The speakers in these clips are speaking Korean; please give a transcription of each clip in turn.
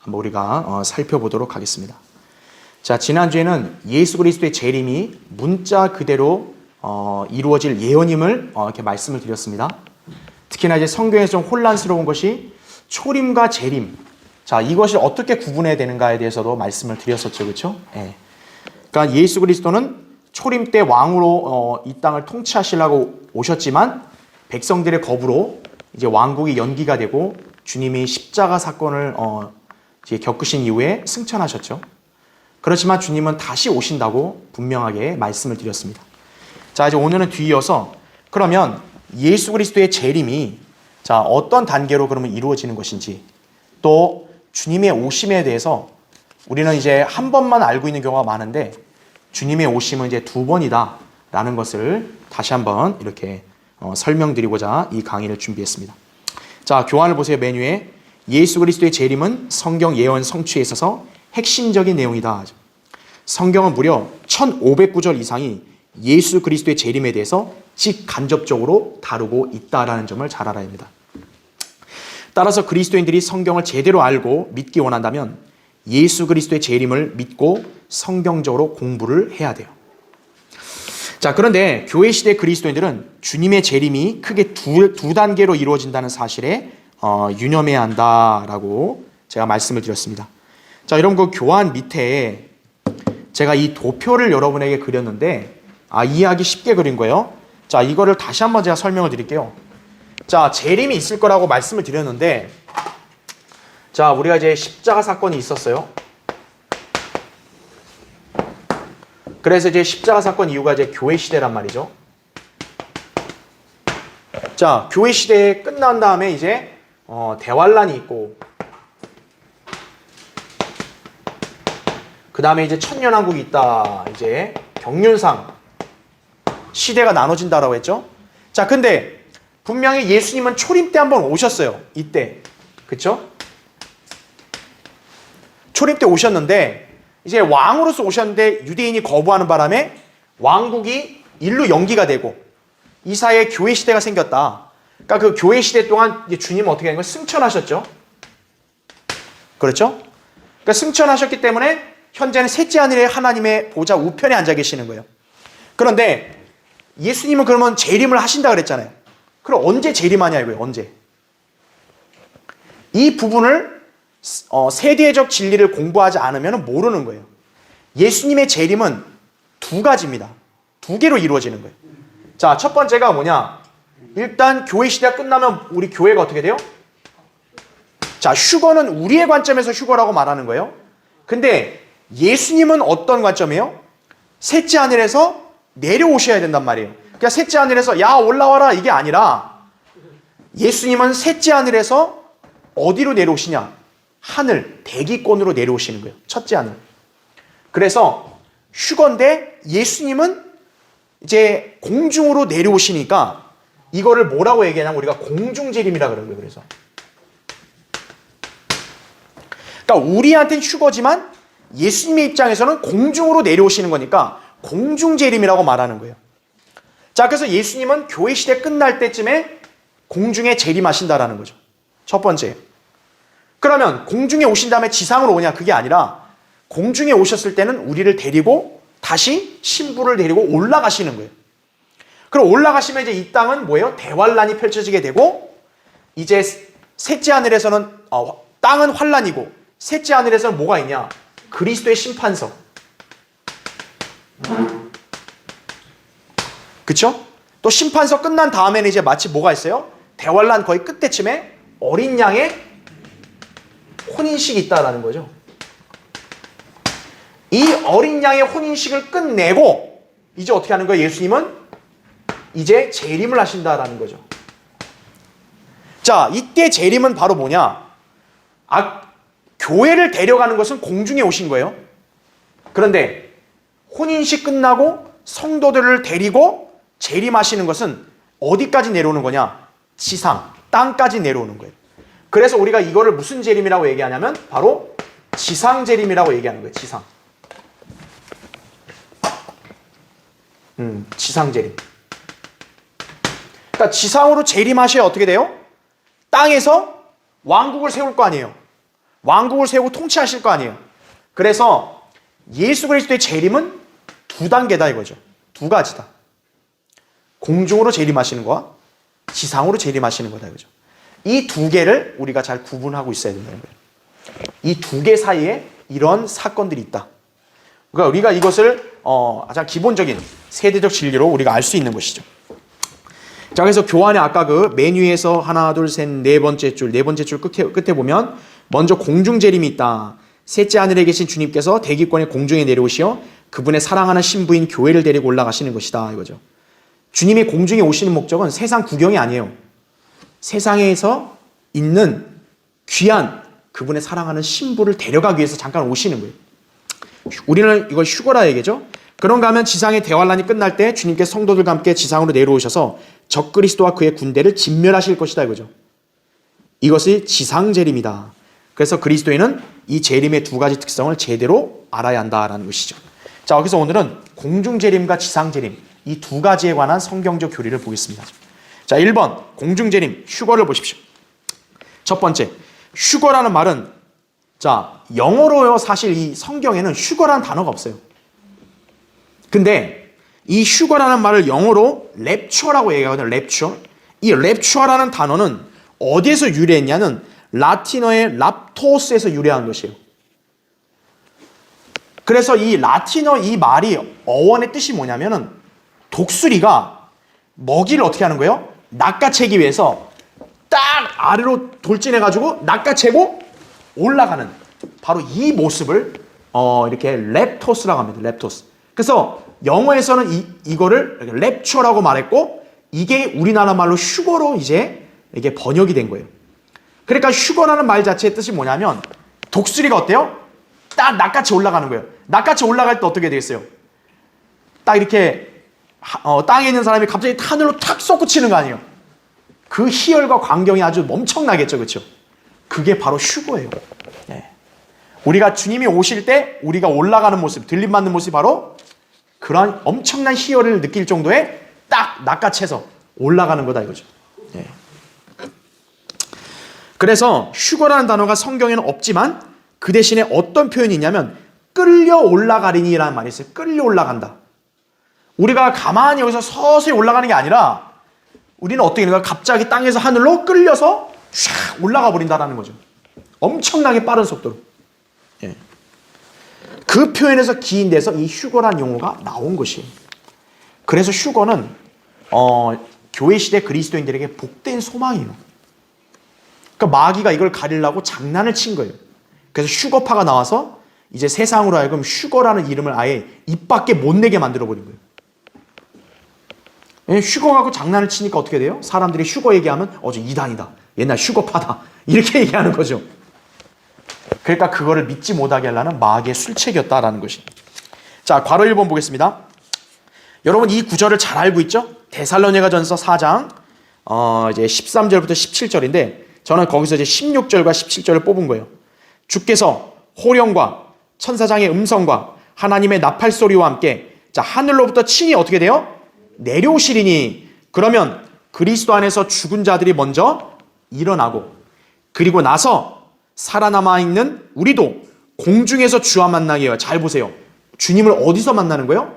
한번 우리가 살펴보도록 하겠습니다. 자, 지난주에는 예수 그리스도의 재림이 문자 그대로 이루어질 예언임을 이렇게 말씀을 드렸습니다. 특히나 이제 성경에서 좀 혼란스러운 것이 초림과 재림. 자, 이것을 어떻게 구분해야 되는가에 대해서도 말씀을 드렸었죠. 그렇죠? 예. 그러니까 예수 그리스도는 초림 때 왕으로 이 땅을 통치하시려고 오셨지만 백성들의 거부로 이제 왕국이 연기가 되고 주님이 십자가 사건을 이제 겪으신 이후에 승천하셨죠. 그렇지만 주님은 다시 오신다고 분명하게 말씀을 드렸습니다. 자, 이제 오늘은 뒤이어서 그러면 예수 그리스도의 재림이 자, 어떤 단계로 그러면 이루어지는 것인지, 또 주님의 오심에 대해서 우리는 이제 한 번만 알고 있는 경우가 많은데 주님의 오심은 이제 두 번이다라는 것을 다시 한번 이렇게 설명드리고자 이 강의를 준비했습니다. 자, 교환을 보세요. 메뉴에 예수 그리스도의 재림은 성경 예언 성취에 있어서 핵심적인 내용이다. 성경은 무려 1500구절 이상이 예수 그리스도의 재림에 대해서 직간접적으로 다루고 있다라는 점을 잘 알아야 합니다. 따라서 그리스도인들이 성경을 제대로 알고 믿기 원한다면 예수 그리스도의 재림을 믿고 성경적으로 공부를 해야 돼요. 자, 그런데 교회 시대 그리스도인들은 주님의 재림이 크게 두 단계로 이루어진다는 사실에 유념해야 한다라고 제가 말씀을 드렸습니다. 자, 여러분 그 교환 밑에 제가 이 도표를 여러분에게 그렸는데 이해하기 쉽게 그린 거예요. 자, 이거를 다시 한번 제가 설명을 드릴게요. 자, 재림이 있을 거라고 말씀을 드렸는데, 자, 우리가 이제 십자가 사건이 있었어요. 그래서 이제 십자가 사건 이후가 이제 교회 시대란 말이죠. 자, 교회 시대 끝난 다음에 이제 대환란이 있고, 그 다음에 이제 천년왕국이 있다. 이제 경륜상 시대가 나눠진다라고 했죠. 자, 근데 분명히 예수님은 초림 때 한번 오셨어요. 이때. 그쵸? 초림 때 오셨는데 이제 왕으로서 오셨는데 유대인이 거부하는 바람에 왕국이 일로 연기가 되고 이 사이에 교회 시대가 생겼다. 그러니까 그 교회 시대 동안 이제 주님은 어떻게 된 거예요? 승천하셨죠. 그렇죠? 그러니까 승천하셨기 때문에 현재는 셋째 하늘의 하나님의 보좌 우편에 앉아 계시는 거예요. 그런데 예수님은 그러면 재림을 하신다 그랬잖아요. 그럼 언제 재림하냐 이거예요. 언제? 이 부분을 세대적 진리를 공부하지 않으면 모르는 거예요. 예수님의 재림은 두 가지입니다. 두 개로 이루어지는 거예요. 자, 첫 번째가 뭐냐? 일단 교회 시대가 끝나면 우리 교회가 어떻게 돼요? 자, 휴거는 우리의 관점에서 휴거라고 말하는 거예요. 근데 예수님은 어떤 관점이에요? 셋째 하늘에서 내려오셔야 된단 말이에요. 그러니까 셋째 하늘에서 야 올라와라 이게 아니라 예수님은 셋째 하늘에서 어디로 내려오시냐? 하늘, 대기권으로 내려오시는 거예요. 첫째 하늘. 그래서 휴거인데 예수님은 이제 공중으로 내려오시니까 이거를 뭐라고 얘기하냐면 우리가 공중재림이라 그러는 거예요. 그래서 그러니까 우리한테는 휴거지만 예수님의 입장에서는 공중으로 내려오시는 거니까 공중재림이라고 말하는 거예요. 자, 그래서 예수님은 교회 시대 끝날 때쯤에 공중에 재림하신다라는 거죠. 첫 번째. 그러면 공중에 오신 다음에 지상으로 오냐? 그게 아니라 공중에 오셨을 때는 우리를 데리고 다시 신부를 데리고 올라가시는 거예요. 그럼 올라가시면 이제 이 땅은 뭐예요? 대환란이 펼쳐지게 되고 이제 셋째 하늘에서는 땅은 환란이고 셋째 하늘에서는 뭐가 있냐? 그리스도의 심판석. 그쵸? 또 심판석 끝난 다음에는 이제 마치 뭐가 있어요? 대환란 거의 끝때쯤에 어린 양의 혼인식이 있다라는 거죠. 이 어린 양의 혼인식을 끝내고 이제 어떻게 하는 거예요? 예수님은 이제 재림을 하신다라는 거죠. 자, 이때 재림은 바로 뭐냐? 교회를 데려가는 것은 공중에 오신 거예요. 그런데 혼인식 끝나고 성도들을 데리고 재림하시는 것은 어디까지 내려오는 거냐? 지상, 땅까지 내려오는 거예요. 그래서 우리가 이거를 무슨 재림이라고 얘기하냐면 바로 지상 재림이라고 얘기하는 거예요. 지상. 지상 재림. 그러니까 지상으로 재림하셔야 어떻게 돼요? 땅에서 왕국을 세울 거 아니에요. 왕국을 세우고 통치하실 거 아니에요. 그래서 예수 그리스도의 재림은 두 단계다 이거죠. 두 가지다. 공중으로 재림하시는 거와 지상으로 재림하시는 거다 이거죠. 이 두 개를 우리가 잘 구분하고 있어야 된다는 거예요. 이 두 개 사이에 이런 사건들이 있다. 그러니까 우리가 이것을 가장 기본적인 세대적 진리로 우리가 알 수 있는 것이죠. 자, 그래서 교환의 아까 그 메뉴에서 하나, 둘, 셋, 네 번째 줄 끝에 보면 먼저 공중 재림이 있다. 셋째 하늘에 계신 주님께서 대기권의 공중에 내려오시어 그분의 사랑하는 신부인 교회를 데리고 올라가시는 것이다 이거죠. 주님이 공중에 오시는 목적은 세상 구경이 아니에요. 세상에서 있는 귀한 그분의 사랑하는 신부를 데려가기 위해서 잠깐 오시는 거예요. 우리는 이걸 휴거라 얘기죠. 그런가 하면 지상의 대환란이 끝날 때 주님께서 성도들과 함께 지상으로 내려오셔서 적그리스도와 그의 군대를 진멸하실 것이다 이거죠. 이것이 지상 재림이다. 그래서 그리스도인은 이 재림의 두 가지 특성을 제대로 알아야 한다라는 것이죠. 자, 여기서 오늘은 공중 재림과 지상 재림 이 두 가지에 관한 성경적 교리를 보겠습니다. 자, 1번 공중 재림 휴거를 보십시오. 첫 번째, 휴거라는 말은 자, 영어로요 사실 이 성경에는 휴거라는 단어가 없어요. 근데 이 휴거라는 말을 영어로 랩처라고 얘기하거든요. 랩처. 이 랩처라는 단어는 어디에서 유래했냐는 라틴어의 랍토스에서 유래한 것이에요. 그래서 이 라틴어 이 말이 어원의 뜻이 뭐냐면은 독수리가 먹이를 어떻게 하는 거예요? 낚아채기 위해서 딱 아래로 돌진해가지고 낚아채고 올라가는 바로 이 모습을 이렇게 랩토스라고 합니다. 랩토스. 그래서 영어에서는 이거를 랩처라고 말했고 이게 우리나라 말로 휴거로 이제 이게 번역이 된 거예요. 그러니까 휴거라는 말 자체의 뜻이 뭐냐면 독수리가 어때요? 딱 낚아채 올라가는 거예요. 낚아채 올라갈 때 어떻게 되겠어요? 딱 이렇게 땅에 있는 사람이 갑자기 하늘로 탁 솟구치는 거 아니에요? 그 희열과 광경이 아주 엄청나겠죠. 그렇죠? 그게 바로 휴거예요. 네. 우리가 주님이 오실 때 우리가 올라가는 모습, 들림받는 모습이 바로 그런 엄청난 희열을 느낄 정도의 딱 낚아채서 올라가는 거다 이거죠. 네. 그래서 휴거라는 단어가 성경에는 없지만 그 대신에 어떤 표현이 있냐면 끌려 올라가리니라는 말이 있어요. 끌려 올라간다. 우리가 가만히 여기서 서서히 올라가는 게 아니라 우리는 어떻게 되는 거야? 갑자기 땅에서 하늘로 끌려서 샥 올라가 버린다라는 거죠. 엄청나게 빠른 속도로. 예. 그 표현에서 기인돼서 이 휴거란 용어가 나온 것이에요. 그래서 휴거는 교회 시대 그리스도인들에게 복된 소망이에요. 그러니까 마귀가 이걸 가리려고 장난을 친 거예요. 그래서 휴거파가 나와서 이제 세상으로 하여금 휴거라는 이름을 아예 입 밖에 못 내게 만들어버린 거예요. 휴거하고 장난을 치니까 어떻게 돼요? 사람들이 휴거 얘기하면 저 이단이다. 옛날 휴거파다. 이렇게 얘기하는 거죠. 그러니까 그거를 믿지 못하게 하려는 마귀의 술책이었다라는 것이. 자, 괄호 1번 보겠습니다. 여러분 이 구절을 잘 알고 있죠? 데살로니가전서 4장 이제 13절부터 17절인데 저는 거기서 이제 16절과 17절을 뽑은 거예요. 주께서 호령과 천사장의 음성과 하나님의 나팔 소리와 함께 자 하늘로부터 친히 어떻게 돼요? 내려오시리니 그러면 그리스도 안에서 죽은 자들이 먼저 일어나고 그리고 나서 살아남아 있는 우리도 공중에서 주와 만나게 해요. 잘 보세요. 주님을 어디서 만나는 거예요?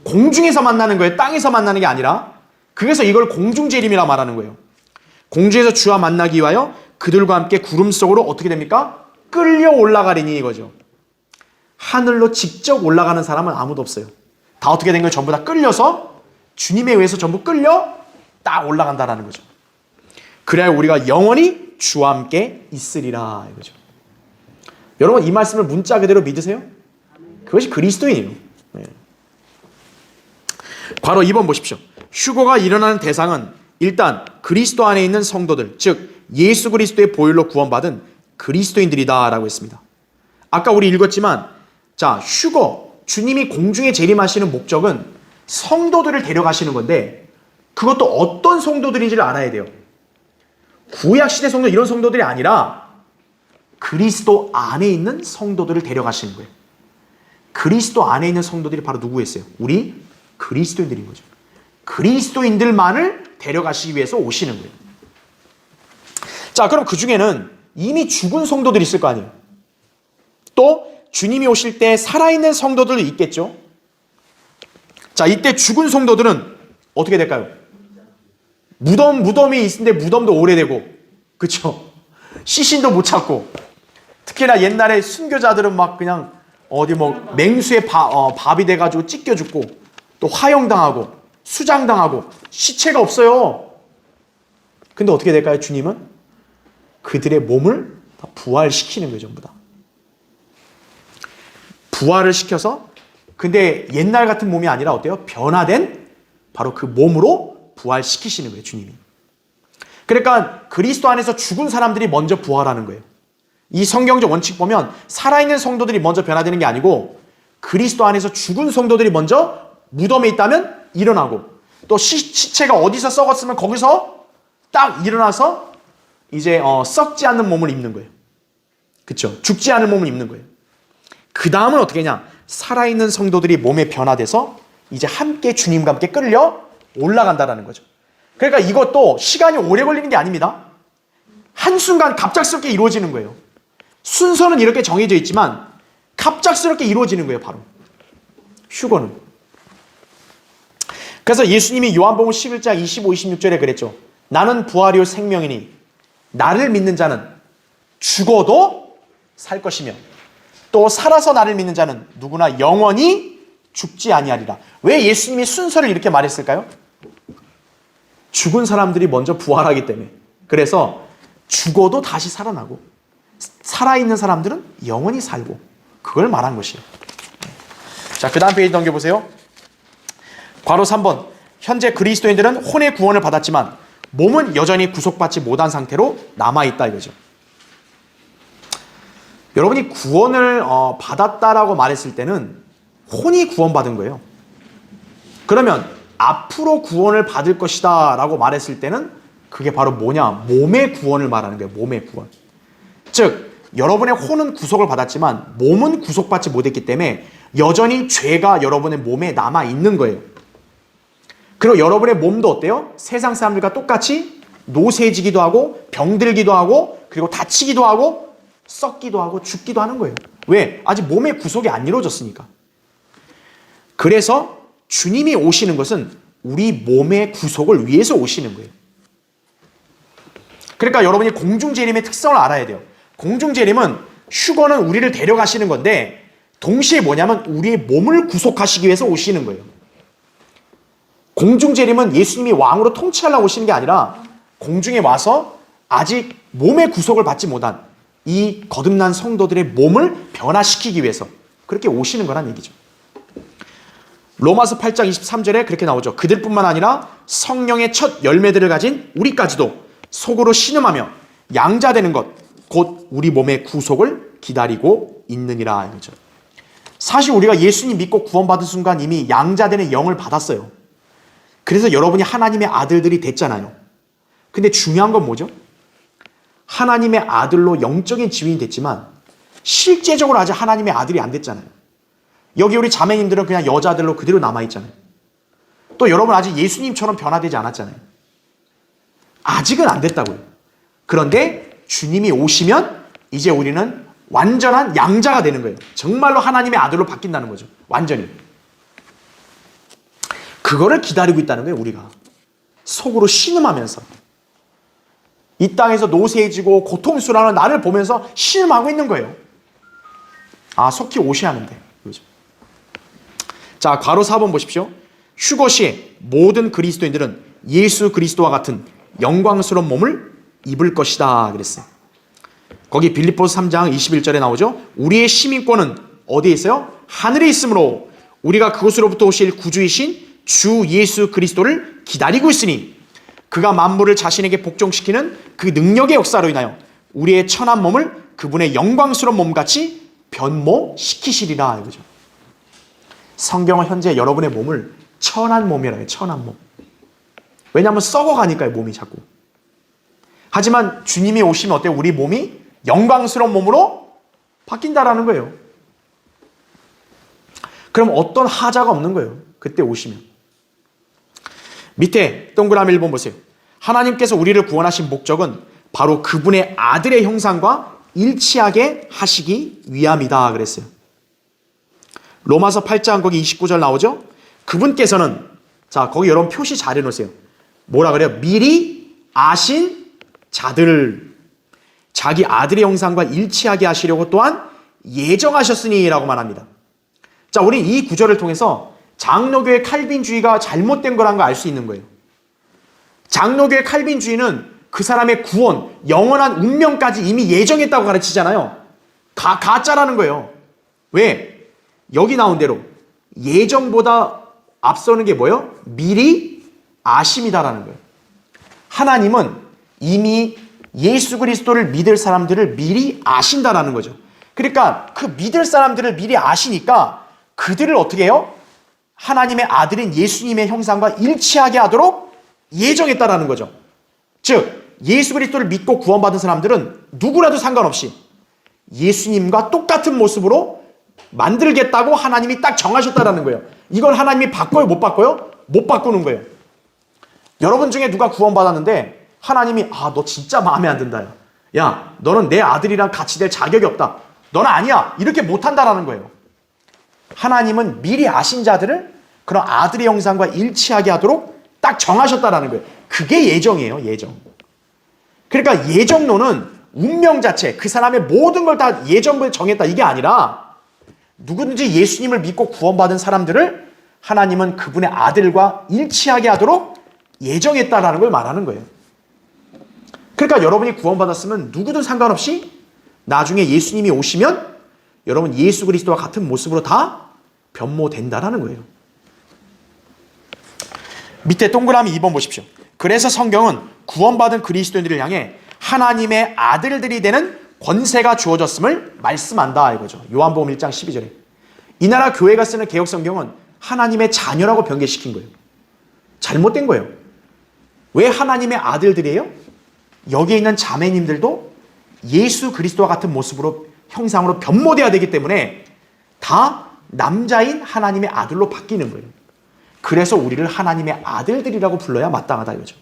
공중에서 만나는 거예요. 땅에서 만나는 게 아니라. 그래서 이걸 공중재림이라 말하는 거예요. 공중에서 주와 만나기 위하여 그들과 함께 구름 속으로 어떻게 됩니까? 끌려 올라가리니 이거죠. 하늘로 직접 올라가는 사람은 아무도 없어요. 다 어떻게 된 거예요? 전부 다 끌려서 주님에 의해서 전부 끌려 딱 올라간다라는 거죠. 그래야 우리가 영원히 주와 함께 있으리라 이거죠. 여러분 이 말씀을 문자 그대로 믿으세요? 그것이 그리스도인이에요. 네. 괄호 2번 보십시오. 휴거가 일어나는 대상은 일단 그리스도 안에 있는 성도들, 즉 예수 그리스도의 보혈로 구원받은 그리스도인들이다 라고 했습니다. 아까 우리 읽었지만 자 휴거, 주님이 공중에 재림하시는 목적은 성도들을 데려가시는 건데 그것도 어떤 성도들인지를 알아야 돼요. 구약시대 성도 이런 성도들이 아니라 그리스도 안에 있는 성도들을 데려가시는 거예요. 그리스도 안에 있는 성도들이 바로 누구였어요? 우리 그리스도인들인 거죠. 그리스도인들만을 데려가시기 위해서 오시는 거예요. 자, 그럼 그 중에는 이미 죽은 성도들이 있을 거 아니에요. 또 주님이 오실 때 살아있는 성도들도 있겠죠. 자, 이때 죽은 성도들은 어떻게 될까요? 무덤이 있는데 무덤도 오래되고, 그쵸? 시신도 못 찾고, 특히나 옛날에 순교자들은 막 그냥 어디 뭐 맹수에 밥이 돼가지고 찢겨 죽고, 또 화형당하고, 수장당하고, 시체가 없어요. 근데 어떻게 될까요? 주님은 그들의 몸을 다 부활시키는 거예요, 전부 다. 부활을 시켜서, 근데 옛날 같은 몸이 아니라 어때요? 변화된 바로 그 몸으로 부활시키시는 거예요, 주님이. 그러니까 그리스도 안에서 죽은 사람들이 먼저 부활하는 거예요. 이 성경적 원칙 보면 살아있는 성도들이 먼저 변화되는 게 아니고 그리스도 안에서 죽은 성도들이 먼저 무덤에 있다면 일어나고, 또 시체가 어디서 썩었으면 거기서 딱 일어나서 이제 썩지 않는 몸을 입는 거예요. 그렇죠? 죽지 않은 몸을 입는 거예요. 그 다음은 어떻게 하냐? 살아있는 성도들이 몸에 변화돼서 이제 함께 주님과 함께 끌려 올라간다라는 거죠. 그러니까 이것도 시간이 오래 걸리는 게 아닙니다. 한순간 갑작스럽게 이루어지는 거예요. 순서는 이렇게 정해져 있지만 갑작스럽게 이루어지는 거예요, 바로. 휴거는. 그래서 예수님이 요한복음 11장 25, 26절에 그랬죠. 나는 부활이요 생명이니 나를 믿는 자는 죽어도 살 것이며 또 살아서 나를 믿는 자는 누구나 영원히 죽지 아니하리라. 왜 예수님이 순서를 이렇게 말했을까요? 죽은 사람들이 먼저 부활하기 때문에. 그래서 죽어도 다시 살아나고 살아있는 사람들은 영원히 살고, 그걸 말한 것이에요. 자, 그 다음 페이지 넘겨보세요. 괄호 3번. 현재 그리스도인들은 혼의 구원을 받았지만 몸은 여전히 구속받지 못한 상태로 남아있다 이거죠. 여러분이 구원을 받았다라고 말했을 때는 혼이 구원받은 거예요. 그러면 앞으로 구원을 받을 것이다 라고 말했을 때는 그게 바로 뭐냐? 몸의 구원을 말하는 거예요. 몸의 구원. 즉 여러분의 혼은 구속을 받았지만 몸은 구속받지 못했기 때문에 여전히 죄가 여러분의 몸에 남아있는 거예요. 그리고 여러분의 몸도 어때요? 세상 사람들과 똑같이 노쇠지기도 하고 병들기도 하고 그리고 다치기도 하고 썩기도 하고 죽기도 하는 거예요. 왜? 아직 몸의 구속이 안 이루어졌으니까. 그래서 주님이 오시는 것은 우리 몸의 구속을 위해서 오시는 거예요. 그러니까 여러분이 공중재림의 특성을 알아야 돼요. 공중재림은 휴거는 우리를 데려가시는 건데 동시에 뭐냐면 우리의 몸을 구속하시기 위해서 오시는 거예요. 공중재림은 예수님이 왕으로 통치하려고 오시는 게 아니라 공중에 와서 아직 몸의 구속을 받지 못한 이 거듭난 성도들의 몸을 변화시키기 위해서 그렇게 오시는 거란 얘기죠. 로마서 8장 23절에 그렇게 나오죠. 그들뿐만 아니라 성령의 첫 열매들을 가진 우리까지도 속으로 신음하며 양자되는 것 곧 우리 몸의 구속을 기다리고 있느니라 이거죠. 사실 우리가 예수님 믿고 구원받은 순간 이미 양자되는 영을 받았어요. 그래서 여러분이 하나님의 아들들이 됐잖아요. 근데 중요한 건 뭐죠? 하나님의 아들로 영적인 지위는 됐지만 실제적으로 아직 하나님의 아들이 안 됐잖아요. 여기 우리 자매님들은 그냥 여자들로 그대로 남아있잖아요. 또 여러분 아직 예수님처럼 변화되지 않았잖아요. 아직은 안 됐다고요. 그런데 주님이 오시면 이제 우리는 완전한 양자가 되는 거예요. 정말로 하나님의 아들로 바뀐다는 거죠. 완전히. 그거를 기다리고 있다는 거예요, 우리가. 속으로 신음하면서. 이 땅에서 노쇠해지고 고통스러워하는 나를 보면서 신음하고 있는 거예요. 아, 속히 오셔야 하는데. 그렇죠? 자, 괄호 4번 보십시오. 휴거 시에 모든 그리스도인들은 예수 그리스도와 같은 영광스러운 몸을 입을 것이다 그랬어요. 거기 빌립보서 3장 21절에 나오죠. 우리의 시민권은 어디에 있어요? 하늘에 있으므로 우리가 그곳으로부터 오실 구주이신 주 예수 그리스도를 기다리고 있으니 그가 만물을 자신에게 복종시키는 그 능력의 역사로 인하여 우리의 천한 몸을 그분의 영광스러운 몸같이 변모시키시리라 이거죠. 성경은 현재 여러분의 몸을 천한 몸이라고 해요. 천한 몸. 왜냐하면 썩어가니까요, 몸이 자꾸. 하지만 주님이 오시면 어때요? 우리 몸이 영광스러운 몸으로 바뀐다라는 거예요. 그럼 어떤 하자가 없는 거예요. 그때 오시면. 밑에 동그라미 1번 보세요. 하나님께서 우리를 구원하신 목적은 바로 그분의 아들의 형상과 일치하게 하시기 위함이다 그랬어요. 로마서 8장 거기 29절 나오죠? 그분께서는, 자, 거기 여러분 표시 잘 해놓으세요. 뭐라 그래요? 미리 아신 자들을 자기 아들의 형상과 일치하게 하시려고 또한 예정하셨으니 라고 말합니다. 자, 우리 이 구절을 통해서 장로교의 칼빈주의가 잘못된 거라는 걸 알 수 있는 거예요. 장로교의 칼빈주의는 그 사람의 구원, 영원한 운명까지 이미 예정했다고 가르치잖아요. 가짜라는 거예요. 왜? 여기 나온 대로 예정보다 앞서는 게 뭐예요? 미리 아심이다라는 거예요. 하나님은 이미 예수 그리스도를 믿을 사람들을 미리 아신다라는 거죠. 그러니까 그 믿을 사람들을 미리 아시니까 그들을 어떻게 해요? 하나님의 아들인 예수님의 형상과 일치하게 하도록 예정했다라는 거죠. 즉 예수 그리스도를 믿고 구원받은 사람들은 누구라도 상관없이 예수님과 똑같은 모습으로 만들겠다고 하나님이 딱 정하셨다라는 거예요. 이걸 하나님이 바꿔요? 못 바꿔요? 못 바꾸는 거예요. 여러분 중에 누가 구원받았는데 하나님이 너 진짜 마음에 안 든다. 야, 너는 내 아들이랑 같이 될 자격이 없다. 너는 아니야. 이렇게 못한다라는 거예요. 하나님은 미리 아신 자들을 그런 아들의 형상과 일치하게 하도록 딱 정하셨다라는 거예요. 그게 예정이에요. 예정. 그러니까 예정론은 운명 자체, 그 사람의 모든 걸 다 예정부에 정했다 이게 아니라 누구든지 예수님을 믿고 구원받은 사람들을 하나님은 그분의 아들과 일치하게 하도록 예정했다라는 걸 말하는 거예요. 그러니까 여러분이 구원받았으면 누구든 상관없이 나중에 예수님이 오시면 여러분 예수 그리스도와 같은 모습으로 다 변모된다라는 거예요. 밑에 동그라미 2번 보십시오. 그래서 성경은 구원받은 그리스도인들을 향해 하나님의 아들들이 되는 권세가 주어졌음을 말씀한다 이거죠. 요한복음 1장 12절에. 이 나라 교회가 쓰는 개역성경은 하나님의 자녀라고 변개시킨 거예요. 잘못된 거예요. 왜 하나님의 아들들이에요? 여기에 있는 자매님들도 예수 그리스도와 같은 모습으로 형상으로 변모돼야 되기 때문에 다 남자인 하나님의 아들로 바뀌는 거예요. 그래서 우리를 하나님의 아들들이라고 불러야 마땅하다 이거죠.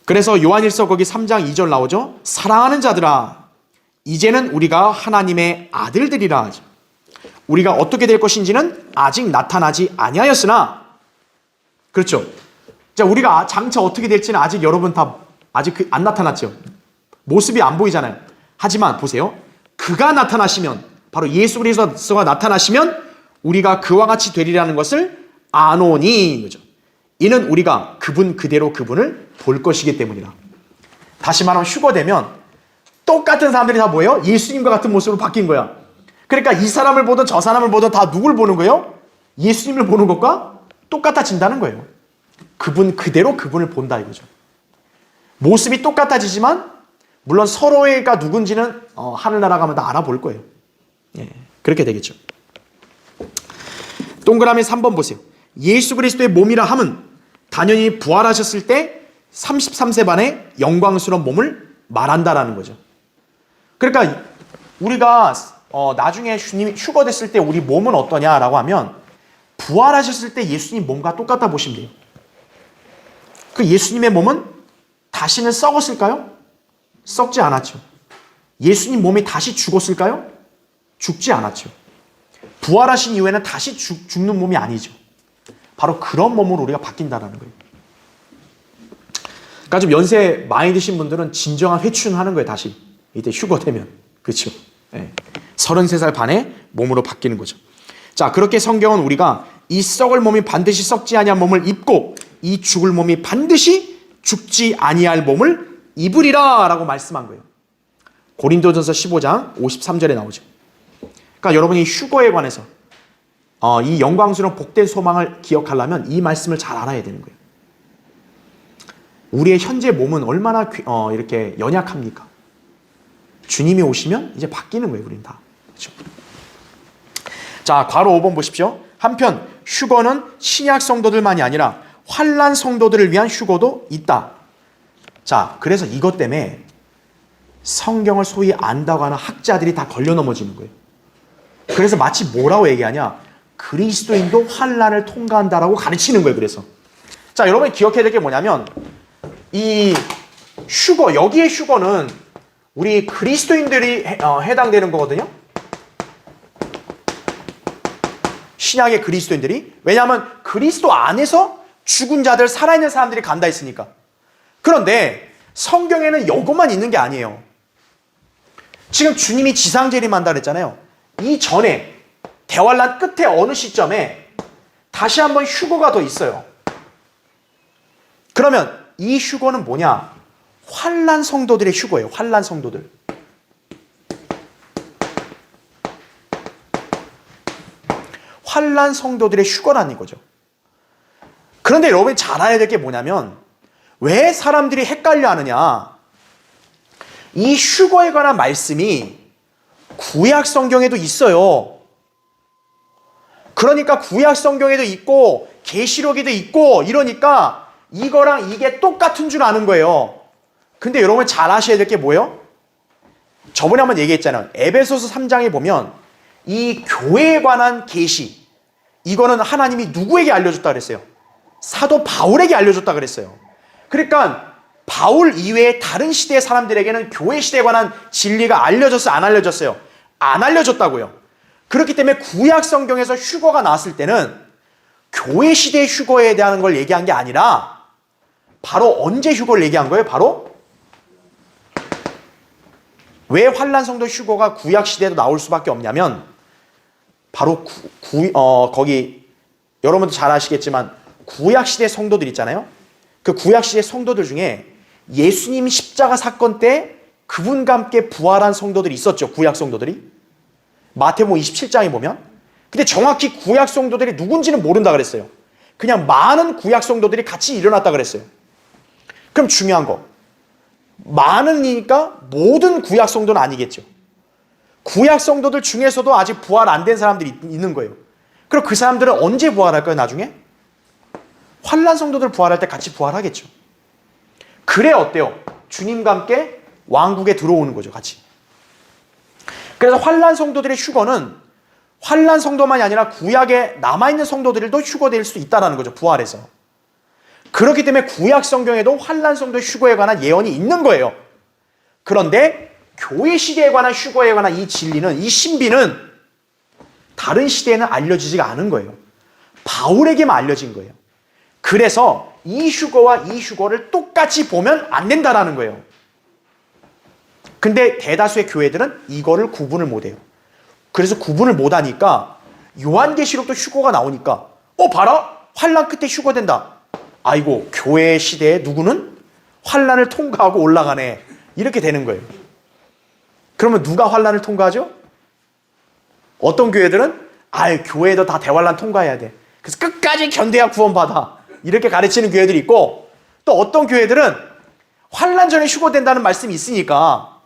그래서 요한일서 거기 3장 2절 나오죠. 사랑하는 자들아 이제는 우리가 하나님의 아들들이라 하죠. 우리가 어떻게 될 것인지는 아직 나타나지 아니하였으나 그렇죠. 자, 우리가 장차 어떻게 될지는 아직 여러분 다 아직 안 나타났죠. 모습이 안 보이잖아요. 하지만 보세요. 그가 나타나시면 바로 예수 그리스도가 나타나시면 우리가 그와 같이 되리라는 것을 아노니 그죠. 이는 우리가 그분 그대로 그분을 볼 것이기 때문이라. 다시 말하면 휴거되면 똑같은 사람들이 다 뭐예요? 예수님과 같은 모습으로 바뀐 거야. 그러니까 이 사람을 보든 저 사람을 보든 다 누굴 보는 거예요? 예수님을 보는 것과 똑같아진다는 거예요. 그분 그대로 그분을 본다 이거죠. 모습이 똑같아지지만 물론 서로가 누군지는 하늘나라 가면 다 알아볼 거예요. 예, 그렇게 되겠죠. 동그라미 3번 보세요. 예수 그리스도의 몸이라 함은 당연히 부활하셨을 때 33세 반의 영광스러운 몸을 말한다라는 거죠. 그러니까 우리가 나중에 주님이 휴거됐을 때 우리 몸은 어떠냐라고 하면 부활하셨을 때 예수님 몸과 똑같다 보시면 돼요. 그 예수님의 몸은 다시는 썩었을까요? 썩지 않았죠. 예수님 몸이 다시 죽었을까요? 죽지 않았죠. 부활하신 이후에는 다시 죽는 몸이 아니죠. 바로 그런 몸으로 우리가 바뀐다는 거예요. 그러니까 좀 연세 많이 드신 분들은 진정한 회춘 하는 거예요. 다시 이때 휴거되면. 그렇죠. 네. 33살 반의 몸으로 바뀌는 거죠. 자, 그렇게 성경은 우리가 이 썩을 몸이 반드시 썩지 아니한 몸을 입고 이 죽을 몸이 반드시 죽지 아니할 몸을 입으리라 라고 말씀한 거예요. 고린도전서 15장 53절에 나오죠. 그러니까 여러분이 휴거에 관해서 이 영광스러운 복된 소망을 기억하려면 이 말씀을 잘 알아야 되는 거예요. 우리의 현재 몸은 얼마나 이렇게 연약합니까? 주님이 오시면 이제 바뀌는 거예요. 우리는 다. 그렇죠? 자, 괄호 5번 보십시오. 한편 휴거는 신약 성도들만이 아니라 환난 성도들을 위한 휴거도 있다. 자, 그래서 이것 때문에 성경을 소위 안다고 하는 학자들이 다 걸려 넘어지는 거예요. 그래서 마치 뭐라고 얘기하냐? 그리스도인도 환난을 통과한다라고 가르치는 거예요. 그래서 자, 여러분이 기억해야 될 게 뭐냐면 이 휴거, 여기에 휴거는 우리 그리스도인들이 해당되는 거거든요. 신약의 그리스도인들이. 왜냐하면 그리스도 안에서 죽은 자들, 살아있는 사람들이 간다 했으니까. 그런데 성경에는 요것만 있는 게 아니에요. 지금 주님이 지상재림한다 그랬잖아요. 이전에 대환란 끝에 어느 시점에 다시 한번 휴거가 더 있어요. 그러면 이 휴거는 뭐냐? 환난 성도들의 휴거예요. 환난 성도들. 환난 성도들의 휴거라는 거죠. 그런데 여러분이 잘 알아야 될 게 뭐냐면 왜 사람들이 헷갈려 하느냐? 이 휴거에 관한 말씀이 구약 성경에도 있어요. 그러니까 구약 성경에도 있고 계시록에도 있고 이러니까 이거랑 이게 똑같은 줄 아는 거예요. 근데 여러분 잘 아셔야 될 게 뭐예요? 저번에 한번 얘기했잖아요. 에베소서 3장에 보면 이 교회에 관한 계시, 이거는 하나님이 누구에게 알려줬다 그랬어요? 사도 바울에게 알려줬다 그랬어요. 그러니까 바울 이외에 다른 시대의 사람들에게는 교회 시대에 관한 진리가 알려졌어요? 안 알려졌어요? 안 알려졌다고요. 그렇기 때문에 구약 성경에서 휴거가 나왔을 때는 교회 시대의 휴거에 대한 걸 얘기한 게 아니라 바로 언제 휴거를 얘기한 거예요? 바로 왜 환난 성도 휴거가 구약 시대에도 나올 수밖에 없냐면 바로 거기 여러분도 잘 아시겠지만 구약 시대 성도들 있잖아요. 그 구약 시대 성도들 중에 예수님 십자가 사건 때 그분과 함께 부활한 성도들이 있었죠. 구약 성도들이. 마태복음 27장에 보면. 근데 정확히 구약 성도들이 누군지는 모른다 그랬어요. 그냥 많은 구약 성도들이 같이 일어났다 그랬어요. 그럼 중요한 거. 많으니까 모든 구약 성도는 아니겠죠. 구약 성도들 중에서도 아직 부활 안 된 사람들이 있는 거예요. 그럼 그 사람들은 언제 부활할까요? 나중에? 환난 성도들 부활할 때 같이 부활하겠죠. 그래 어때요? 주님과 함께 왕국에 들어오는 거죠. 같이. 그래서 환난 성도들의 휴거는 환난 성도만이 아니라 구약에 남아있는 성도들도 휴거될 수 있다는 거죠. 부활해서. 그렇기 때문에 구약 성경에도 환난 성도의 휴거에 관한 예언이 있는 거예요. 그런데 교회 시대에 관한 휴거에 관한 이 진리는, 이 신비는 다른 시대에는 알려지지가 않은 거예요. 바울에게만 알려진 거예요. 그래서 이 휴거와 이 휴거를 똑같이 보면 안 된다라는 거예요. 근데 대다수의 교회들은 이거를 구분을 못해요. 그래서 구분을 못하니까 요한계시록도 휴거가 나오니까 봐라! 환난 끝에 휴거된다. 아이고, 교회 시대에 누구는 환난을 통과하고 올라가네. 이렇게 되는 거예요. 그러면 누가 환난을 통과하죠? 어떤 교회들은 교회도 다 대환난 통과해야 돼. 그래서 끝까지 견뎌야 구원받아. 이렇게 가르치는 교회들이 있고, 또 어떤 교회들은 환난 전에 휴거된다는 말씀이 있으니까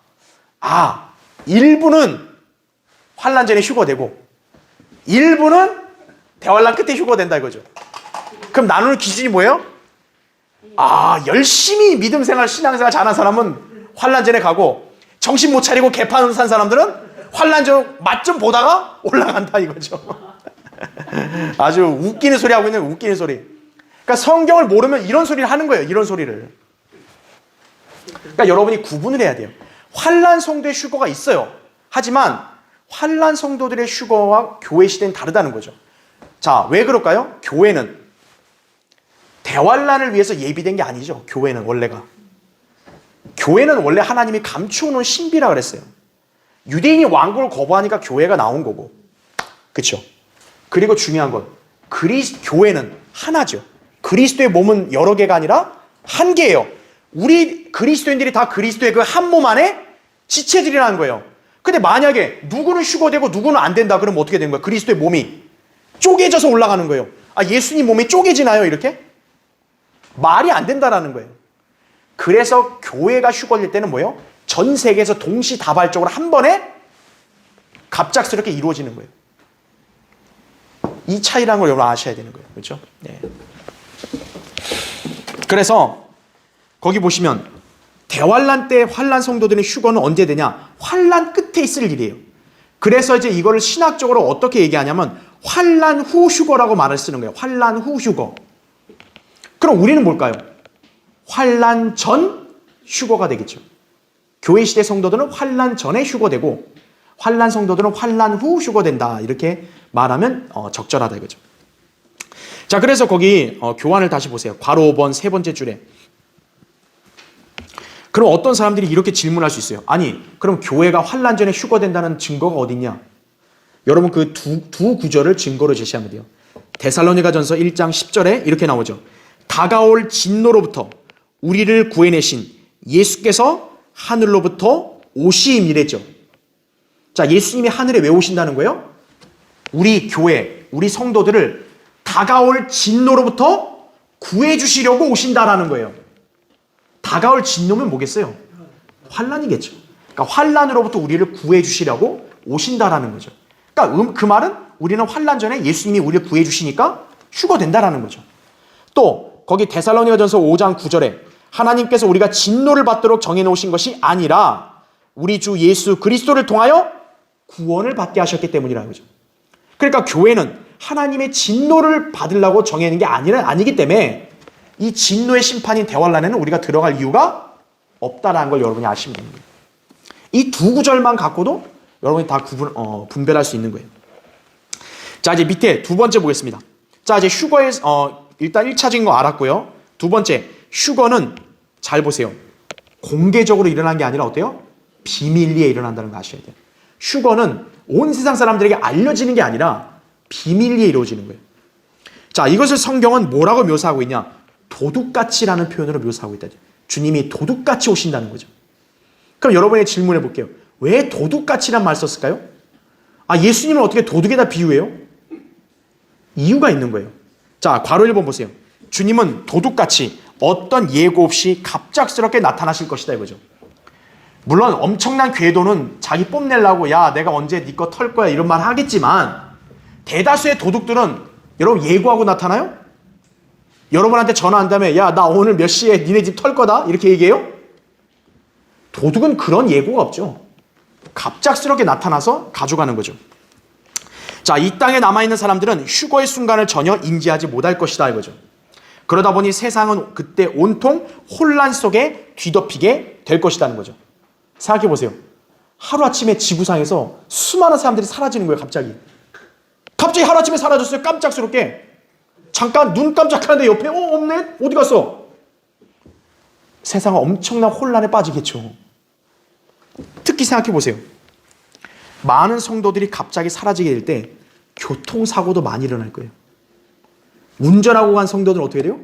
일부는 환난 전에 휴거되고 일부는 대환난 끝에 휴거된다 이거죠. 그럼 나누는 기준이 뭐예요? 열심히 믿음 생활, 신앙생활 잘하는 사람은 환난 전에 가고 정신 못 차리고 개판 산 사람들은 환난 전 맛 좀 보다가 올라간다 이거죠. 아주 웃기는 소리 하고 있는 웃기는 소리. 그러니까 성경을 모르면 이런 소리를 하는 거예요. 이런 소리를. 그러니까 여러분이 구분을 해야 돼요. 환난 성도의 휴거가 있어요. 하지만 환난 성도들의 휴거와 교회 시대는 다르다는 거죠. 자, 왜 그럴까요? 교회는 대환난을 위해서 예비된 게 아니죠. 교회는 원래가. 교회는 원래 하나님이 감추어놓은 신비라 그랬어요. 유대인이 왕국을 거부하니까 교회가 나온 거고. 그렇죠? 그리고 중요한 건 교회는 하나죠. 그리스도의 몸은 여러 개가 아니라 한 개예요. 우리 그리스도인들이 다 그리스도의 그 한 몸 안에 지체들이라는 거예요. 근데 만약에 누구는 휴거되고 누구는 안 된다 그러면 어떻게 되는 거예요? 그리스도의 몸이 쪼개져서 올라가는 거예요. 예수님 몸이 쪼개지나요? 이렇게? 말이 안 된다라는 거예요. 그래서 교회가 휴거될 때는 뭐예요? 전 세계에서 동시다발적으로 한 번에 갑작스럽게 이루어지는 거예요. 이 차이라는 걸 여러분 아셔야 되는 거예요. 그렇죠? 네. 그래서 거기 보시면 대환란 때 환란 성도들의 휴거는 언제 되냐? 환란 끝에 있을 일이에요. 그래서 이제 이거를 신학적으로 어떻게 얘기하냐면 환란 후 휴거라고 말을 쓰는 거예요. 환란 후 휴거. 그럼 우리는 뭘까요? 환란 전 휴거가 되겠죠. 교회 시대 성도들은 환난 전에 휴거되고 환난 성도들은 환난 후 휴거된다. 이렇게 말하면 적절하다 이거죠. 자, 그래서 거기 교환을 다시 보세요. 괄호 5번 세 번째 줄에. 그럼 어떤 사람들이 이렇게 질문할 수 있어요. 아니, 그럼 교회가 환난 전에 휴거된다는 증거가 어딨냐? 여러분 그 두 구절을 증거로 제시하면 돼요. 데살로니가전서 1장 10절에 이렇게 나오죠. 다가올 진노로부터 우리를 구해내신 예수께서 하늘로부터 오심이랬죠. 자, 예수님이 하늘에 왜 오신다는 거예요? 우리 교회, 우리 성도들을 다가올 진노로부터 구해주시려고 오신다라는 거예요. 다가올 진노면 뭐겠어요? 환난이겠죠. 그러니까 환난으로부터 우리를 구해주시려고 오신다라는 거죠. 그러니까 그 말은 우리는 환난 전에 예수님이 우리를 구해주시니까 휴거된다라는 거죠. 또 거기 데살로니가전서 5장 9절에 하나님께서 우리가 진노를 받도록 정해놓으신 것이 아니라 우리 주 예수 그리스도를 통하여 구원을 받게 하셨기 때문이라는 거죠. 그러니까 교회는 하나님의 진노를 받으려고 정해놓은 게 아니기 때문에 이 진노의 심판인 대환란에는 우리가 들어갈 이유가 없다라는 걸 여러분이 아시면 됩니다. 이 두 구절만 갖고도 여러분이 다 분별할 수 있는 거예요. 자, 이제 밑에 두 번째 보겠습니다. 자, 이제 휴거의 일단 1차적인 거 알았고요. 두 번째, 휴거는 잘 보세요. 공개적으로 일어난 게 아니라 어때요? 비밀리에 일어난다는 거 아셔야 돼요. 휴거는 온 세상 사람들에게 알려지는 게 아니라 비밀리에 이루어지는 거예요. 자, 이것을 성경은 뭐라고 묘사하고 있냐? 도둑같이라는 표현으로 묘사하고 있다. 주님이 도둑같이 오신다는 거죠. 그럼 여러분의 질문해 볼게요. 왜 도둑같이란 말 썼을까요? 아, 예수님을 어떻게 도둑에다 비유해요? 이유가 있는 거예요. 자, 괄호 1번 보세요. 주님은 도둑같이 어떤 예고 없이 갑작스럽게 나타나실 것이다 이거죠. 물론 엄청난 궤도는 자기 뽐내려고 야 내가 언제 네 거 털 거야 이런 말 하겠지만 대다수의 도둑들은 여러분 예고하고 나타나요? 여러분한테 전화한 다음에 야 나 오늘 몇 시에 니네 집 털 거다 이렇게 얘기해요? 도둑은 그런 예고가 없죠. 갑작스럽게 나타나서 가져가는 거죠. 자, 이 땅에 남아있는 사람들은 휴거의 순간을 전혀 인지하지 못할 것이다 이거죠. 그러다 보니 세상은 그때 온통 혼란 속에 뒤덮이게 될 것이라는 거죠. 생각해 보세요. 하루아침에 지구상에서 수많은 사람들이 사라지는 거예요. 갑자기 하루아침에 사라졌어요. 깜짝스럽게. 잠깐 눈 깜짝하는데 옆에 없네? 어디 갔어? 세상은 엄청난 혼란에 빠지겠죠. 특히 생각해 보세요. 많은 성도들이 갑자기 사라지게 될 때 교통사고도 많이 일어날 거예요. 운전하고 간 성도들은 어떻게 돼요?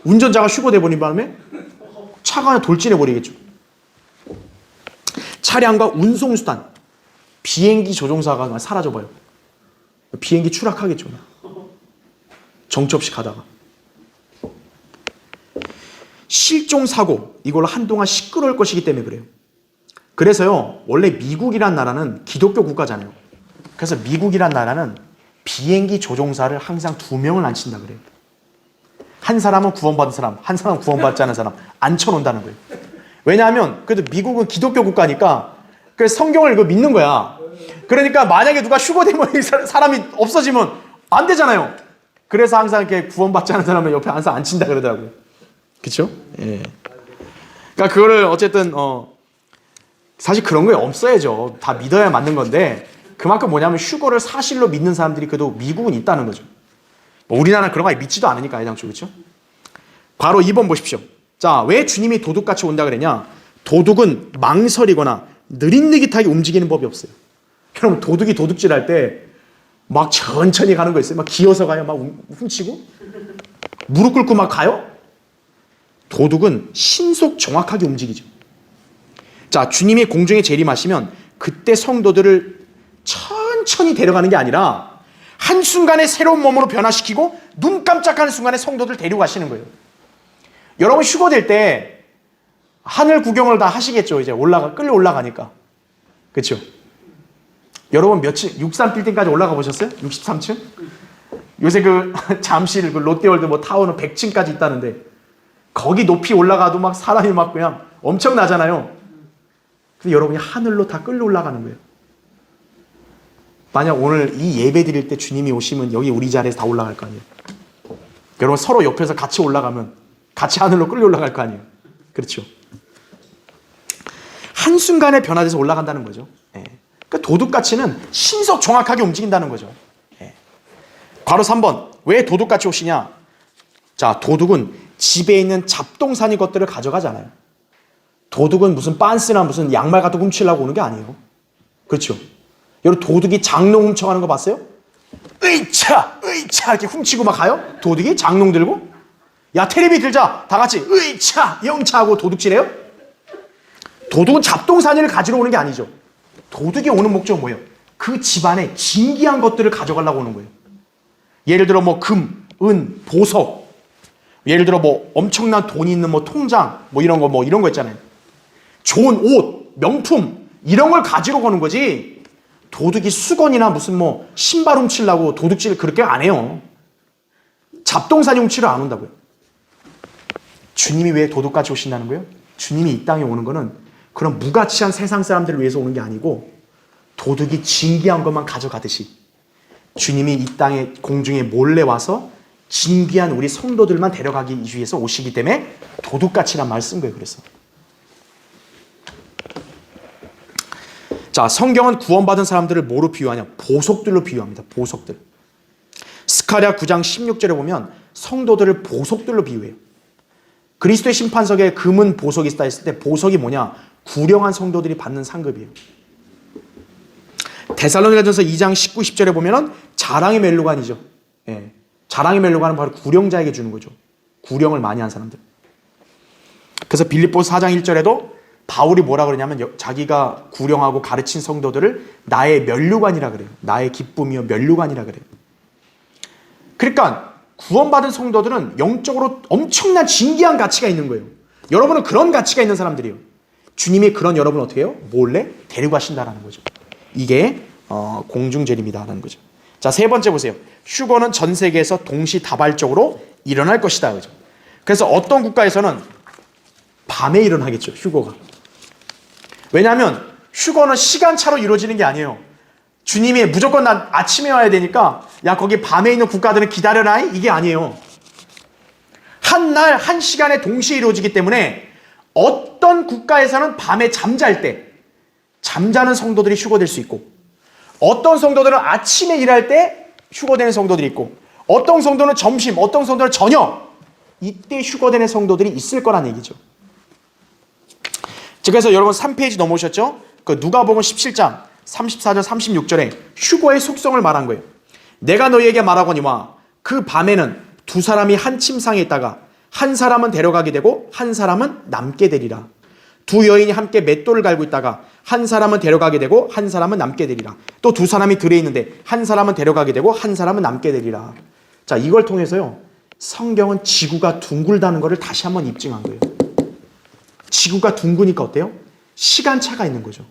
운전자가 휴거돼 버린 바람에 차가 그냥 돌진해 버리겠죠. 차량과 운송수단, 비행기 조종사가 사라져 버려요. 비행기 추락하겠죠. 정처 없이 가다가. 실종사고, 이걸로 한동안 시끄러울 것이기 때문에 그래요. 그래서요, 원래 미국이란 나라는 기독교 국가잖아요. 그래서 미국이란 나라는 비행기 조종사를 항상 2명을 안 친다 그래요. 한 사람은 구원받은 사람, 한 사람은 구원받지 않은 사람 안 쳐놓는다는 거예요. 왜냐하면 그래도 미국은 기독교 국가니까 그래서 성경을 믿는 거야. 그러니까 만약에 누가 휴거되면 사람이 없어지면 안 되잖아요. 그래서 항상 이렇게 구원받지 않은 사람은 옆에 항상 안 친다 그러더라고요. 그렇죠? 예. 그러니까 그거를 어쨌든 사실 그런 거에 없어야죠. 다 믿어야 맞는 건데 그만큼 뭐냐면 휴거를 사실로 믿는 사람들이 그래도 미국은 있다는 거죠. 뭐 우리나라는 그런 거 믿지도 않으니까 애당초 그렇죠? 바로 2번 보십시오. 자, 왜 주님이 도둑같이 온다 그랬냐? 도둑은 망설이거나 느릿느릿하게 움직이는 법이 없어요. 여러분 도둑이 도둑질할 때 막 천천히 가는 거 있어요. 막 기어서 가요. 막 훔치고 무릎 꿇고 막 가요. 도둑은 신속 정확하게 움직이죠. 자, 주님이 공중에 재림하시면 그때 성도들을 천천히 데려가는 게 아니라 한순간에 새로운 몸으로 변화시키고 눈 깜짝하는 순간에 성도들 데리고 가시는 거예요. 여러분 휴거될 때 하늘 구경을 다 하시겠죠. 이제 끌려 올라가니까. 그렇죠? 여러분 몇 층, 63빌딩까지 올라가 보셨어요? 63층? 요새 잠실 롯데월드 타워는 100층까지 있다는데 거기 높이 올라가도 막 사람이 막 그냥 엄청나잖아요. 근데 여러분이 하늘로 다 끌려 올라가는 거예요. 만약 오늘 이 예배 드릴 때 주님이 오시면 여기 우리 자리에서 다 올라갈 거 아니에요. 여러분 서로 옆에서 같이 올라가면 같이 하늘로 끌려 올라갈 거 아니에요. 그렇죠? 한순간에 변화돼서 올라간다는 거죠. 예. 그러니까 도둑 가치는 신속 정확하게 움직인다는 거죠. 예. 괄호 3번. 왜 도둑같이 오시냐? 자, 도둑은 집에 있는 잡동사니 것들을 가져가잖아요. 도둑은 무슨 빤스나 무슨 양말 같은 거 훔치려고 오는 게 아니에요. 그렇죠? 여러분 도둑이 장롱 훔쳐가는 거 봤어요? 으이차! 으이차! 이렇게 훔치고 막 가요? 도둑이 장롱 들고? 야, 테레비 들자! 다 같이 으이차! 영차! 하고 도둑질해요? 도둑은 잡동사니를 가지러 오는 게 아니죠. 도둑이 오는 목적은 뭐예요? 그 집안에 진귀한 것들을 가져가려고 오는 거예요. 예를 들어 뭐 금, 은, 보석, 예를 들어 뭐 엄청난 돈이 있는 뭐 통장, 뭐 이런 거 있잖아요. 좋은 옷, 명품 이런 걸 가지러 가는 거지. 도둑이 수건이나 무슨 뭐 신발 훔치려고 도둑질 그렇게 안 해요. 잡동사니 훔치러 안 온다고요. 주님이 왜 도둑같이 오신다는 거예요? 주님이 이 땅에 오는 거는 그런 무가치한 세상 사람들을 위해서 오는 게 아니고 도둑이 진귀한 것만 가져가듯이 주님이 이 땅에 공중에 몰래 와서 진귀한 우리 성도들만 데려가기 위해서 오시기 때문에 도둑같이란 말을 쓴 거예요. 그래서 자, 성경은 구원받은 사람들을 뭐로 비유하냐? 보석들로 비유합니다. 보석들. 스가랴 9장 16절에 보면 성도들을 보석들로 비유해요. 그리스도의 심판석에 금은 보석이 있다 했을 때 보석이 뭐냐? 구령한 성도들이 받는 상급이에요. 데살로니가전서 2장 19, 10절에 보면은 자랑의 멜로간이죠. 예. 자랑의 멜로간은 바로 구령자에게 주는 거죠. 구령을 많이 한 사람들. 그래서 빌립보서 4장 1절에도 바울이 뭐라 그러냐면 자기가 구령하고 가르친 성도들을 나의 면류관이라 그래요. 나의 기쁨이요 면류관이라 그래요. 그러니까 구원받은 성도들은 영적으로 엄청난 진귀한 가치가 있는 거예요. 여러분은 그런 가치가 있는 사람들이에요. 주님이 그런 여러분을 어떻게 해요? 몰래 데리고 가신다라는 거죠. 이게 공중제림이다라는 거죠. 자, 세 번째 보세요. 휴거는 전 세계에서 동시다발적으로 일어날 것이다. 그죠? 그래서 어떤 국가에서는 밤에 일어나겠죠. 휴거가. 왜냐하면 휴거는 시간차로 이루어지는 게 아니에요. 주님이 무조건 난 아침에 와야 되니까 야 거기 밤에 있는 국가들은 기다려라 이게 아니에요. 한 날 한 시간에 동시에 이루어지기 때문에 어떤 국가에서는 밤에 잠잘 때 잠자는 성도들이 휴거될 수 있고 어떤 성도들은 아침에 일할 때 휴거되는 성도들이 있고 어떤 성도는 점심, 어떤 성도는 저녁 이때 휴거되는 성도들이 있을 거란 얘기죠. 그래서 여러분 3페이지 넘어오셨죠? 그 누가복음 17장 34절 36절에 휴거의 속성을 말한 거예요. 내가 너희에게 말하거니와 그 밤에는 두 사람이 한 침상에 있다가 한 사람은 데려가게 되고 한 사람은 남게 되리라. 두 여인이 함께 맷돌을 갈고 있다가 한 사람은 데려가게 되고 한 사람은 남게 되리라. 또 두 사람이 들에 있는데 한 사람은 데려가게 되고 한 사람은 남게 되리라. 자, 이걸 통해서요 성경은 지구가 둥글다는 것을 다시 한번 입증한 거예요. 지구가 둥그니까 어때요? 시간차가 있는 거죠.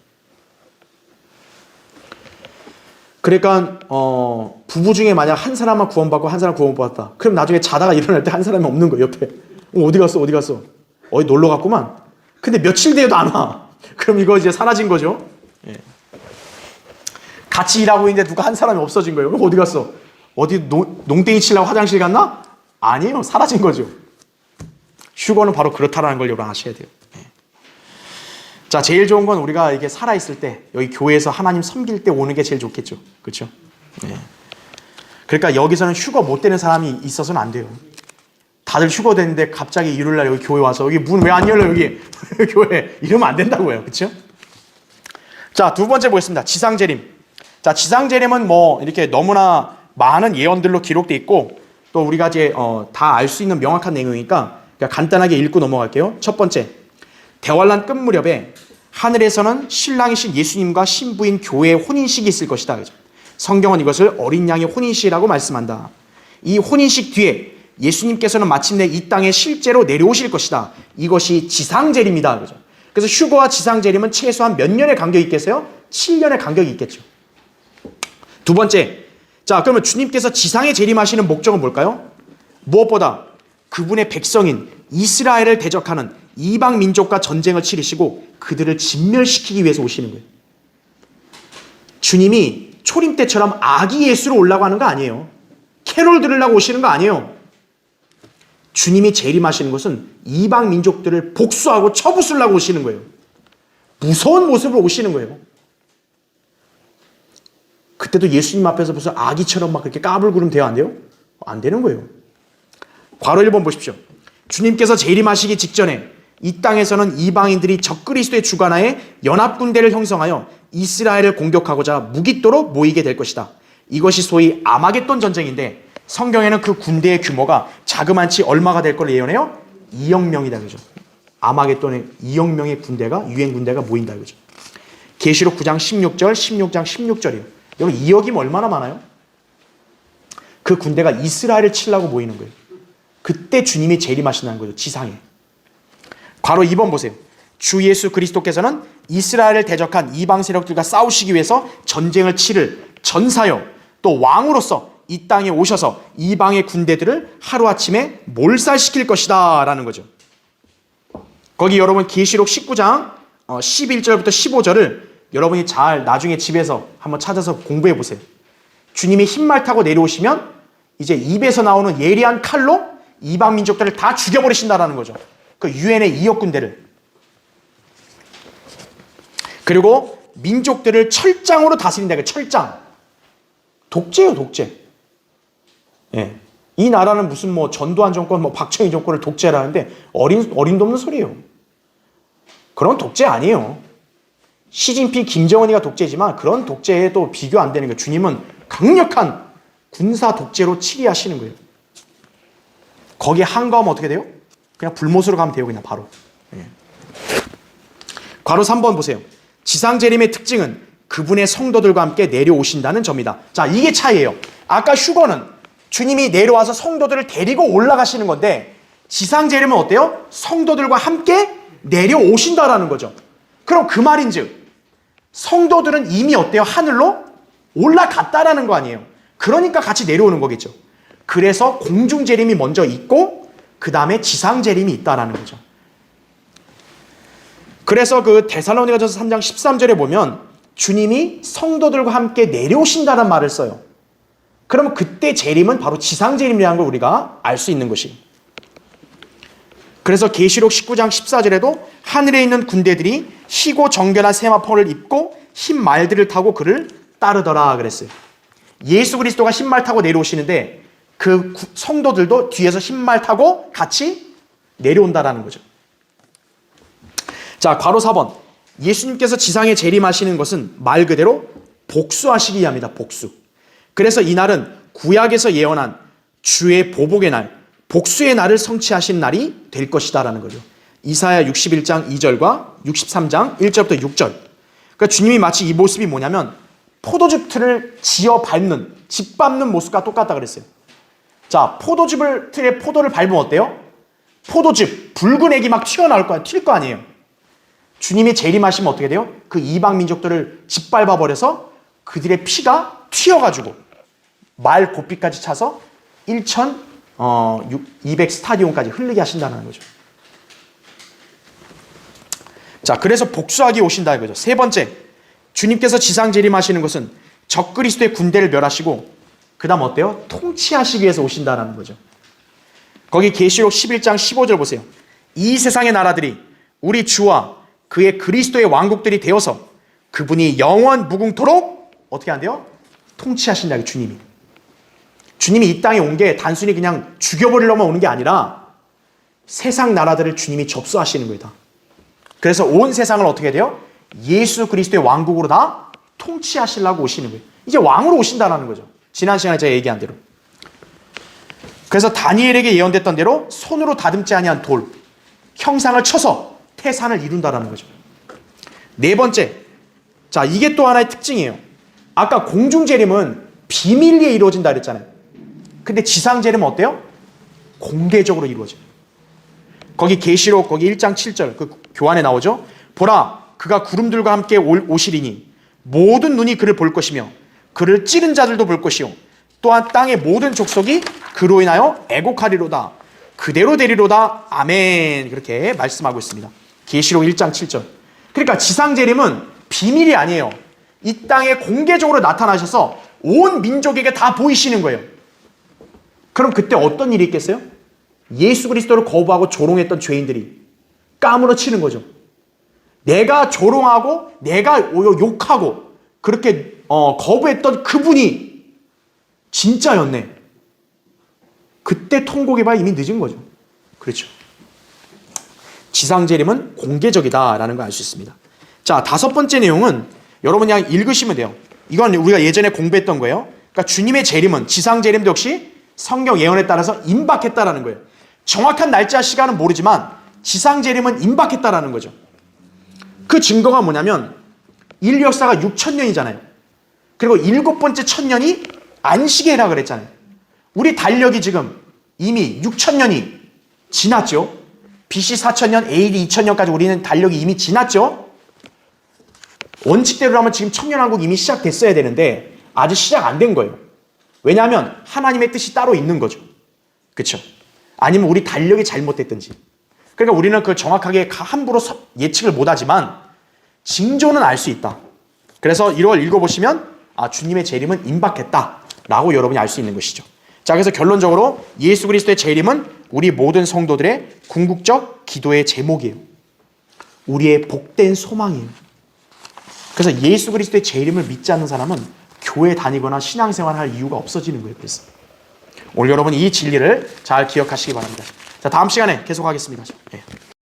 그러니까 부부 중에 만약 한 사람만 구원받고 한 사람 구원받았다. 그럼 나중에 자다가 일어날 때 한 사람이 없는 거예요. 옆에. 어디 갔어? 어디 갔어? 어디 놀러 갔구만. 근데 며칠 뒤에도 안 와. 그럼 이거 이제 사라진 거죠. 예. 같이 일하고 있는데 누가 한 사람이 없어진 거예요. 그럼 어디 갔어? 어디 농땡이 치려고 화장실 갔나? 아니에요. 사라진 거죠. 휴거는 바로 그렇다라는 걸 여러분 아셔야 돼요. 예. 자, 제일 좋은 건 우리가 이게 살아있을 때, 여기 교회에서 하나님 섬길 때 오는 게 제일 좋겠죠. 그렇죠? 예. 그러니까 여기서는 휴거 못 되는 사람이 있어서는 안 돼요. 다들 휴거 됐는데 갑자기 일요일날 여기 교회 와서 여기 문 왜 안 열려 여기 교회 이러면 안 된다고요. 그렇죠? 자, 두 번째 보겠습니다. 지상재림. 자, 지상재림은 뭐 이렇게 너무나 많은 예언들로 기록돼 있고 또 우리가 이제 다 알 수 있는 명확한 내용이니까 간단하게 읽고 넘어갈게요. 첫 번째, 대환란 끝 무렵에 하늘에서는 신랑이신 예수님과 신부인 교회의 혼인식이 있을 것이다. 그죠? 성경은 이것을 어린 양의 혼인식이라고 말씀한다. 이 혼인식 뒤에 예수님께서는 마침내 이 땅에 실제로 내려오실 것이다. 이것이 지상재림이다. 그죠? 그래서 휴거와 지상재림은 최소한 몇 년의 간격이 있겠어요? 7년의 간격이 있겠죠. 두 번째, 자, 그러면 주님께서 지상에 재림하시는 목적은 뭘까요? 무엇보다 그분의 백성인 이스라엘을 대적하는 이방 민족과 전쟁을 치르시고 그들을 진멸시키기 위해서 오시는 거예요. 주님이 초림 때처럼 아기 예수로 오려고 하는 거 아니에요. 캐롤 들으려고 오시는 거 아니에요. 주님이 재림하시는 것은 이방 민족들을 복수하고 쳐부수려고 오시는 거예요. 무서운 모습으로 오시는 거예요. 그때도 예수님 앞에서 무슨 아기처럼 막 그렇게 까불구름 돼야 안 돼요? 안 되는 거예요. 괄호 1번 보십시오. 주님께서 재림하시기 직전에 이 땅에서는 이방인들이 적그리스도의 주관하에 연합군대를 형성하여 이스라엘을 공격하고자 무기토로 모이게 될 것이다. 이것이 소위 아마겟돈 전쟁인데 성경에는 그 군대의 규모가 자그만치 얼마가 될 걸 예언해요? 2억 명이다 그죠? 아마겟돈에 2억 명의 군대가 유엔 군대가 모인다 그죠? 계시록 9장 16절, 16장 16절이요. 여러분 2억이면 얼마나 많아요? 그 군대가 이스라엘을 치려고 모이는 거예요. 그때 주님이 재림하신다는 거죠. 지상에. 괄호 2번 보세요. 주 예수 그리스도께서는 이스라엘을 대적한 이방 세력들과 싸우시기 위해서 전쟁을 치를 전사요 또 왕으로서 이 땅에 오셔서 이방의 군대들을 하루아침에 몰살시킬 것이다 라는 거죠. 거기 여러분 계시록 19장 11절부터 15절을 여러분이 잘 나중에 집에서 한번 찾아서 공부해 보세요. 주님이 흰말 타고 내려오시면 이제 입에서 나오는 예리한 칼로 이방 민족들을 다 죽여버리신다라는 거죠. 그 유엔의 2억 군대를. 그리고 민족들을 철장으로 다스린다. 그 철장. 독재예요, 독재. 예. 이 나라는 무슨 뭐 전두환 정권, 뭐 박정희 정권을 독재라는데 어림도 없는 소리예요. 그런 독재 아니에요. 시진핑, 김정은이가 독재지만 그런 독재에도 비교 안 되는 거예요. 주님은 강력한 군사 독재로 치리하시는 거예요. 거기에 한가하면 어떻게 돼요? 그냥 불못으로 가면 돼요. 그냥 바로. 예. 괄호 3번 보세요. 지상 재림의 특징은 그분의 성도들과 함께 내려오신다는 점이다. 자, 이게 차이예요. 아까 휴거는 주님이 내려와서 성도들을 데리고 올라가시는 건데 지상 재림은 어때요? 성도들과 함께 내려오신다라는 거죠. 그럼 그 말인즉 성도들은 이미 어때요? 하늘로 올라갔다라는 거 아니에요. 그러니까 같이 내려오는 거겠죠. 그래서 공중 재림이 먼저 있고 그 다음에 지상 재림이 있다라는 거죠. 그래서 그 데살로니가전서 3장 13절에 보면 주님이 성도들과 함께 내려오신다는 말을 써요. 그러면 그때 재림은 바로 지상 재림이라는 걸 우리가 알 수 있는 것이. 그래서 계시록 19장 14절에도 하늘에 있는 군대들이 희고 정결한 세마포를 입고 흰 말들을 타고 그를 따르더라 그랬어요. 예수 그리스도가 흰 말 타고 내려오시는데 그 성도들도 뒤에서 흰 말 타고 같이 내려온다라는 거죠. 자, 괄호 4번. 예수님께서 지상에 재림하시는 것은 말 그대로 복수하시기 위함이다. 복수. 그래서 이날은 구약에서 예언한 주의 보복의 날, 복수의 날을 성취하신 날이 될 것이다 라는 거죠. 이사야 61장 2절과 63장 1절부터 6절. 그러니까 주님이 마치 이 모습이 뭐냐면 포도즙 틀을 지어 밟는, 짓밟는 모습과 똑같다 그랬어요. 자, 포도즙을 틀에 포도를 밟으면 어때요? 포도즙, 붉은 액이 막 튀어나올 거, 튈 거 아니에요. 주님이 재림하시면 어떻게 돼요? 그 이방 민족들을 짓밟아 버려서 그들의 피가 튀어가지고 말 고삐까지 차서 1,200 스타디온까지 흐르게 하신다는 거죠. 자, 그래서 복수하기 오신다 이거죠. 세 번째, 주님께서 지상 재림하시는 것은 적그리스도의 군대를 멸하시고 그 다음 어때요? 통치하시기 위해서 오신다는 거죠. 거기 계시록 11장 15절 보세요. 이 세상의 나라들이 우리 주와 그의 그리스도의 왕국들이 되어서 그분이 영원 무궁토록 어떻게 한대요? 통치하신다. 주님이. 주님이 이 땅에 온 게 단순히 그냥 죽여버리려면 오는 게 아니라 세상 나라들을 주님이 접수하시는 거예요. 다. 그래서 온 세상을 어떻게 돼요? 예수 그리스도의 왕국으로 다 통치하시려고 오시는 거예요. 이제 왕으로 오신다는 거죠. 지난 시간에 제가 얘기한 대로. 그래서 다니엘에게 예언됐던 대로 손으로 다듬지 아니한 돌, 형상을 쳐서 태산을 이룬다라는 거죠. 네 번째, 자, 이게 또 하나의 특징이에요. 아까 공중재림은 비밀리에 이루어진다 그랬잖아요. 근데 지상재림은 어때요? 공개적으로 이루어져요. 거기 계시록 거기 1장 7절 그 교환에 나오죠. 보라, 그가 구름들과 함께 오시리니 모든 눈이 그를 볼 것이며 그를 찌른 자들도 볼 것이요 또한 땅의 모든 족속이 그로 인하여 애곡하리로다. 그대로 되리로다. 아멘. 그렇게 말씀하고 있습니다. 계시록 1장 7절. 그러니까 지상재림은 비밀이 아니에요. 이 땅에 공개적으로 나타나셔서 온 민족에게 다 보이시는 거예요. 그럼 그때 어떤 일이 있겠어요? 예수 그리스도를 거부하고 조롱했던 죄인들이 까무러치는 거죠. 내가 조롱하고 내가 욕하고 그렇게 거부했던 그분이 진짜였네. 그때 통곡해봐야 이미 늦은 거죠. 그렇죠. 지상재림은 공개적이다라는 걸 알 수 있습니다. 자, 5번째 내용은 여러분 그냥 읽으시면 돼요. 이건 우리가 예전에 공부했던 거예요. 그러니까 주님의 재림은, 지상재림도 역시 성경 예언에 따라서 임박했다라는 거예요. 정확한 날짜 시간은 모르지만 지상재림은 임박했다라는 거죠. 그 증거가 뭐냐면 인류 역사가 6,000년이잖아요. 그리고 7번째 1,000년이 안식일이라고 그랬잖아요. 우리 달력이 지금 이미 6,000년이 지났죠. BC 4,000년, AD 2,000년까지 우리는 달력이 이미 지났죠. 원칙대로라면 지금 청년왕국 이미 시작됐어야 되는데 아직 시작 안 된 거예요. 왜냐하면 하나님의 뜻이 따로 있는 거죠. 그렇죠? 아니면 우리 달력이 잘못됐든지. 그러니까 우리는 그걸 정확하게 함부로 예측을 못하지만 징조는 알 수 있다. 그래서 이걸 읽어보시면 주님의 재림은 임박했다라고 여러분이 알 수 있는 것이죠. 자, 그래서 결론적으로 예수 그리스도의 재림은 우리 모든 성도들의 궁극적 기도의 제목이에요. 우리의 복된 소망이에요. 그래서 예수 그리스도의 재림을 믿지 않는 사람은 교회 다니거나 신앙생활 할 이유가 없어지는 거예요. 그래서 오늘 여러분 이 진리를 잘 기억하시기 바랍니다. 자, 다음 시간에 계속하겠습니다. 네.